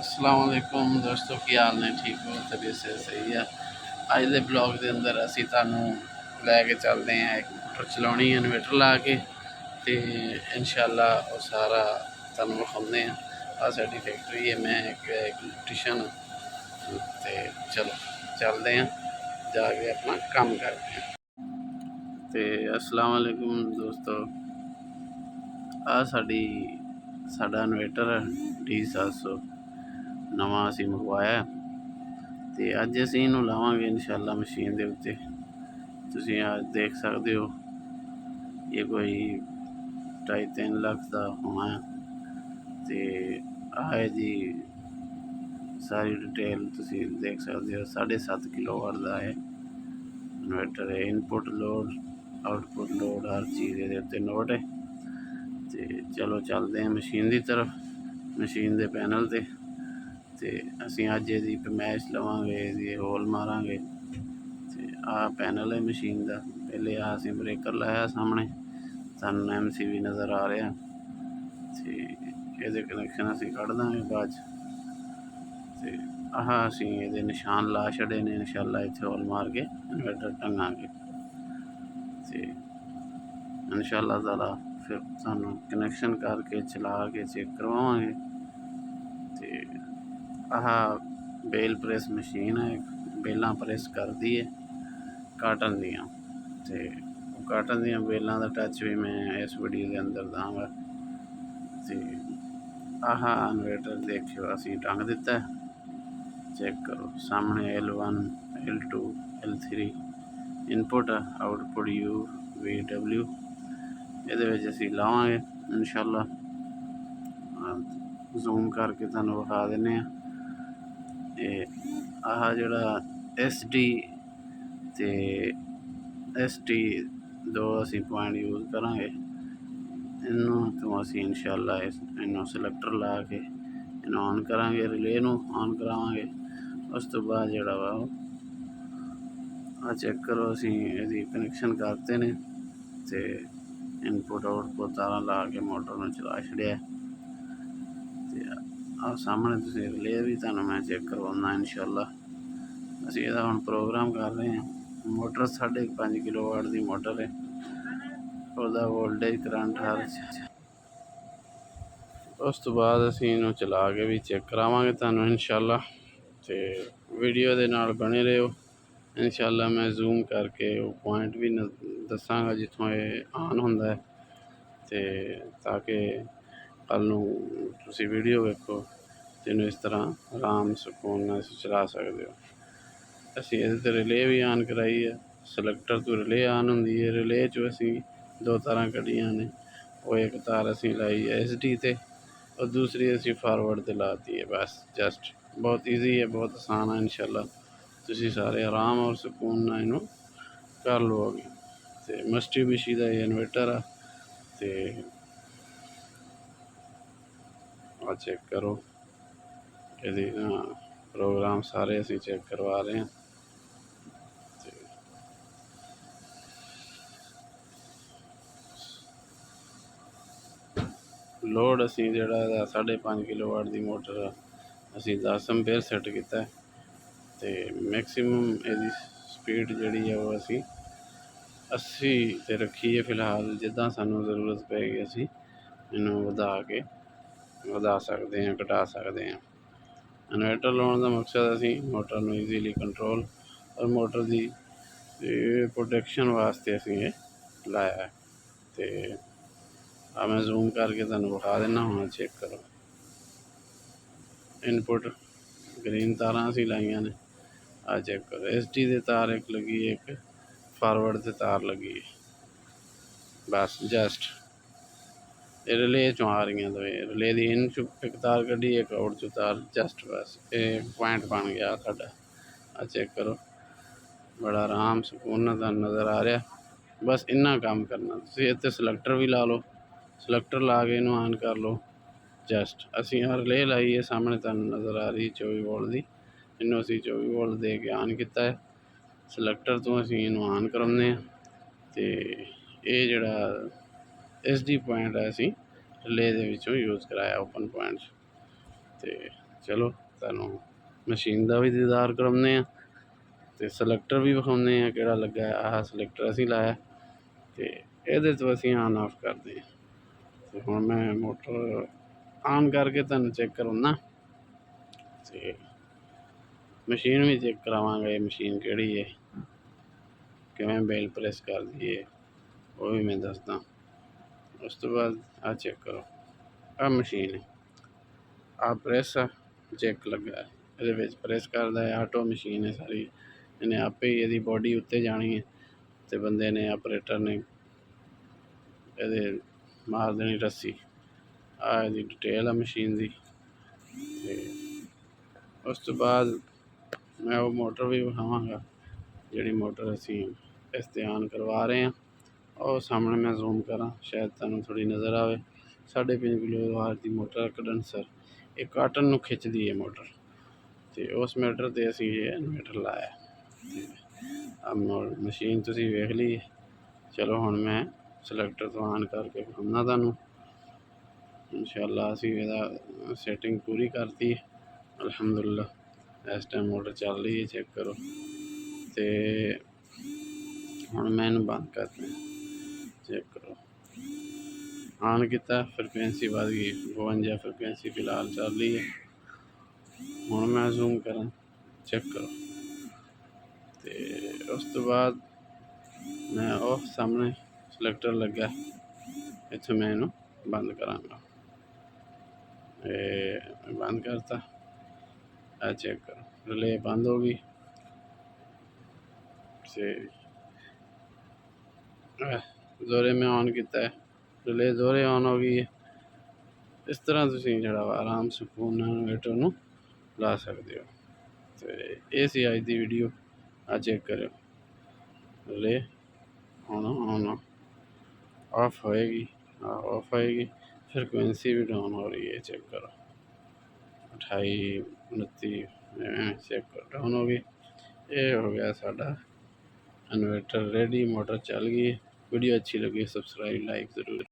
अस्सलाम वालेकुम दोस्तों, की हाल ने? ठीक हो? तबीयत से सही है। अज के ब्लॉग के अंदर असी तुहानू लैके चलते हैं एक मोटर चलानी इन्वेटर ला के, तो इंशाअल्लाह वो सारा तुहानू विखाते हैं। आ साडी फैक्ट्री है, मैं एक इलेक्ट्रीशियन हाँ। तो चलो चलते हैं, जाके अपना काम करते हैं। तो अस्सलाम वालेकुम दोस्तों, आ साडा इन्वेटर है D700 नवा असी मंगवाया। तो अज असी इनू लावांगे इंशाअल्लाह मशीन के उत्ते। तुसीं आज देख सकते हो, ये कोई 2.5-3 लाख का होना है। तो है जी सारी डिटेल तुसीं देख सकते हो। 7.5 किलोवाट का है इन्वर्टर है। इनपुट लोड आउटपुट लोड हर चीज़ ये उत्ते नोट है। तो चलो चलते हैं मशीन की तरफ, मशीन के पैनल से। तो असी अज ये पैमाइश लवांगे, ये होल मारांगे। तो आ पैनल है मशीन का। पहले आ असी ब्रेकर लाया सामने, सानू MCB नज़र आ रहा। तो ये कनैक्शन असी कढ़ देंगे बाद। तो आह असी ये निशान ला छड़े ने, इंशाअल्लाह इत्थे होल मार के इन्वर्टर टंगांगे। तो इंशाअल्लाह ताला फिर सानू कनैक्शन करके चला के चेक करवावांगे। तो आह बेल प्रेस मशीन है, बेलां प्रेस करती है काटन दियाँ। तो काटन दियाँ बेलों का टच भी मैं इस वीडियो के अंदर दाँगा। तो आह इन्वर्टर देखियो असी टंग दिता है, चेक करो सामने L1 L2 L3 input output UVW ये असी लावांगे इंशाअल्लाह। जूम करके तुहानू विखा देने। आह जिहड़ा SD ते ST दो असी पॉइंट यूज करांगे। इनू तो असी इंशाअल्लाह इनू सिलेक्टर ला के इनू ऑन करांगे, रिले नू ऑन करावांगे। उस तो बाद जिहड़ा वा आ चेक करो असी इहदी कनैक्शन करते ने। तो इनपुट आउटपुट तारा ला के मोटर में चला छड़िया। तो आ सामने तुसीं रिले भी तुहानू मैं चेक करवाना इंशाअल्लाह। असी इहदा हुण प्रोग्राम कर रहे हैं। मोटर 5.5 किलोवाट की मोटर है, ਉਹਦਾ वोल्टेज करंट हर उस तो बाद असी इनू चला के भी चेक करावांगे तुहानू इंशाअल्लाह। तो वीडियो के नाल बने रहो। इंशाअल्लाह मैं जूम करके वो पॉइंट भी दसांगा जिथों ये ऑन होंदा है। तो ताकि कल नू तुसीं वीडियो वेखो तो इनू इस तरह आराम सुकून नाल चला सकते हो। असी इहदे रिले भी ऑन कराई है, सिलेक्टर तो रिले ऑन होंदी है। रिले चो असी दो तारां कढ़ियां ने, वो एक तार असी लाई है SD ते और दूसरी असी फॉरवर्ड ते लाती है। बस जस्ट बहुत ईजी है, बहुत आसान है। इंशाअल्लाह तुसीं सारे आराम और सुकून नाल इनू कर लोगे। तो मित्सुबिशी दा ये इन्वर्टर आ। तो आ चेक करो ये प्रोग्राम सारे असी चेक करवा रहे हैं। लोड असी जिहड़ा 5.5 किलोवाट की मोटर असी 10 एम्पेयर सैट किया है। तो मैक्सीमम यदी स्पीड जी है वो असी 80 ते रखी है फिलहाल। जिदा सानू जरूरत पैगी असी इनू वधा सकते हैं, घटा सकते हैं। इन्वर्टर लाने का मकसद असी मोटर में ईजीली कंट्रोल और मोटर की प्रोटेक्शन वास्ते असी ये लाया है। तो मैं जूम करके तुहानू विखा देना हुण, चेक करो। इनपुट ग्रीन तारां असी लाइया ने, आ चेक करो। SD की तार एक लगी है, एक फॉरवर्ड से तार लगी है। बस जस्ट रिले चों आ रही तो रिले की इन चो एक तार कढ़ी, एक आउट चो तार, जस्ट बस एक पॉइंट बन गया साडा। आ चेक करो, बड़ा आराम सुकून नज़र आ रहा। बस इन्ना काम करना। तुसीं इत्थे सिलेक्टर भी ला लो, सिलेक्टर ला के इनू ऑन कर लो। जस्ट असी रिले लाई है, सामने तुहानू नज़र आ रही 24 वोल्ट की। इनू असी 24 वोल्ट दे के ऑन किया है। सिलेक्टर तो असी इनू ऑन कराने। तो ये जिहड़ा SD पॉइंट है असी रिले दे विचों यूज़ कराया ओपन पॉइंट। तो ਚਲੋ ਤੁਹਾਨੂੰ ਮਸ਼ੀਨ ਦਾ ਵੀ ਦੀਦਾਰ ਕਰਾਉਂਦੇ ਆ ਤੇ ਸਿਲੈਕਟਰ ਵੀ ਵਿਖਾਉਂਦੇ ਆ ਕਿਹੜਾ ਲੱਗਾ। ਆਹ ਸਿਲੈਕਟਰ ਅਸੀਂ ਲਾਇਆ ਤੇ ਇਹਦੇ ਤੋਂ ਅਸੀਂ ਆਨ ਆਫ ਕਰਦੇ ਹਾਂ। ਤੇ ਹੁਣ ਮੈਂ ਮੋਟਰ ਆਨ ਕਰਕੇ ਤੁਹਾਨੂੰ ਚੈੱਕ ਕਰਾਉਣਾ ਤੇ ਮਸ਼ੀਨ ਵੀ ਚੈੱਕ ਕਰਾਵਾਂਗੇ ਮਸ਼ੀਨ ਕਿਹੜੀ ਹੈ, ਕਿਵੇਂ ਬੇਲ ਪ੍ਰੈਸ ਕਰਦੀ ਹੈ ਉਹ ਵੀ ਮੈਂ ਦੱਸਦਾ। ਉਸ ਤੋਂ ਬਾਅਦ ਆ ਚੈੱਕ ਕਰੋ, ਆ ਮਸ਼ੀਨ ਹੈ, ਆ ਪ੍ਰੈਸ ਆ, ਚੈੱਕ ਲੱਗਾ ਇਹਦੇ ਵਿੱਚ ਪ੍ਰੈਸ ਕਰਦਾ ਹੈ। ਆਟੋ ਮਸ਼ੀਨ ਹੈ ਸਾਰੀ, ਇਹਨੇ ਆਪੇ ਹੀ ਇਹਦੀ ਬੋਡੀ ਉੱਤੇ ਜਾਣੀ ਹੈ ਤੇ ਬੰਦੇ ਨੇ ਆਪਰੇਟਰ ਨੇ ਇਹਦੇ ਮਾਰ ਦੇਣੀ ਰੱਸੀ। ਆ ਇਹਦੀ ਡਿਟੇਲ ਆ ਮਸ਼ੀਨ ਦੀ। ਤੇ ਉਸ ਤੋਂ ਬਾਅਦ ਮੈਂ ਉਹ ਮੋਟਰ ਵੀ ਵਿਖਾਵਾਂਗਾ ਜਿਹੜੀ ਮੋਟਰ ਅਸੀਂ ਇਸਤੇਮਾਲ ਕਰਵਾ ਰਹੇ ਹਾਂ। ਉਹ ਸਾਹਮਣੇ ਮੈਂ ਜ਼ੂਮ ਕਰਾਂ ਸ਼ਾਇਦ ਤੁਹਾਨੂੰ ਥੋੜ੍ਹੀ ਨਜ਼ਰ ਆਵੇ। 5.5 ਕਿਲੋਵਾਟ ਦੀ ਮੋਟਰ ਕੰਡੈਂਸਰ, ਇਹ ਕਾਟਨ ਨੂੰ ਖਿੱਚਦੀ ਹੈ ਮੋਟਰ ਤੇ ਉਸ ਮੋਟਰ 'ਤੇ ਅਸੀਂ ਇਹ ਇਨਵੇਟਰ ਲਾਇਆ। ਆ ਮਸ਼ੀਨ ਤੁਸੀਂ ਵੇਖ ਲਈ। ਚਲੋ ਹੁਣ ਮੈਂ ਸਿਲੈਕਟਰ ਤੋਂ ਆਨ ਕਰਕੇ ਵਿਖਾਉਂਦਾ ਤੁਹਾਨੂੰ। ਇਨਸ਼ਾਅੱਲਾ ਅਸੀਂ ਇਹਦਾ ਸੈਟਿੰਗ ਪੂਰੀ ਕਰਤੀ ਅਲਹਮਦੁਲਿਲਾ। ਇਸ ਟਾਈਮ ਮੋਟਰ ਚੱਲ ਰਹੀ ਹੈ, ਚੈੱਕ ਕਰੋ। ਤੇ ਹੁਣ ਮੈਂ ਇਹਨੂੰ ਬੰਦ ਕਰਦਾ, ਚੈੱਕ ਕਰੋ। ਆਨ ਕੀਤਾ, ਫ੍ਰੀਕੁਐਂਸੀ ਵੱਧ ਗਈ 52 ਫ੍ਰੀਕੁਐਂਸੀ ਫਿਲਹਾਲ ਚੱਲ ਰਹੀ ਹੈ। ਹੁਣ ਮੈਂ ਜ਼ੂਮ ਕਰਾਂ, ਚੈੱਕ ਕਰੋ। ਤੇ ਉਸ ਤੋਂ ਬਾਅਦ ਮੈਂ ਉਹ ਸਾਹਮਣੇ ਸਿਲੈਕਟਰ ਲੱਗਾ, ਇੱਥੋਂ ਮੈਂ ਇਹਨੂੰ ਬੰਦ ਕਰਾਂਗਾ। ਇਹ ਬੰਦ ਕਰਤਾ, ਆ ਚੈੱਕ ਕਰੋ ਰਿਲੇ ਬੰਦ ਹੋ ਗਈ ਤੇ ਜ਼ੋਰੇ ਮੈਂ ਔਨ ਕੀਤਾ ਹੈ, ਰਿਲੇ ਜ਼ੋਰੇ ਔਨ ਹੋ ਗਈ ਹੈ। ਇਸ ਤਰ੍ਹਾਂ ਤੁਸੀਂ ਜਿਹੜਾ ਵਾ ਆਰਾਮ ਸਕੂਨ ਨਾਲ ਇਨਵੇਟਰ ਨੂੰ ਲਾ ਸਕਦੇ ਹੋ। ਤੇ ਇਹ ਸੀ ਅੱਜ ਦੀ ਵੀਡੀਓ। ਆ ਚੈੱਕ ਕਰਿਓ ਰਿਲੇ ਹੁਣ ਔਨ ਆਫ ਹੋਏਗੀ, ਆਫ ਹੋਏਗੀ, ਫ੍ਰੀਕੁਐਂਸੀ ਵੀ ਡਾਊਨ ਹੋ ਰਹੀ ਹੈ, ਚੈੱਕ ਕਰੋ 28 29 ਚੈੱਕ ਕਰੋ ਡਾਊਨ ਹੋ ਗਈ। ਇਹ ਹੋ ਗਿਆ ਸਾਡਾ ਇਨਵੇਟਰ ਰੈਡੀ, ਮੋਟਰ ਚੱਲ ਗਈ। ਵੀਡੀਓ अच्छी लगी सब्सक्राइब लाइक ज़रूर।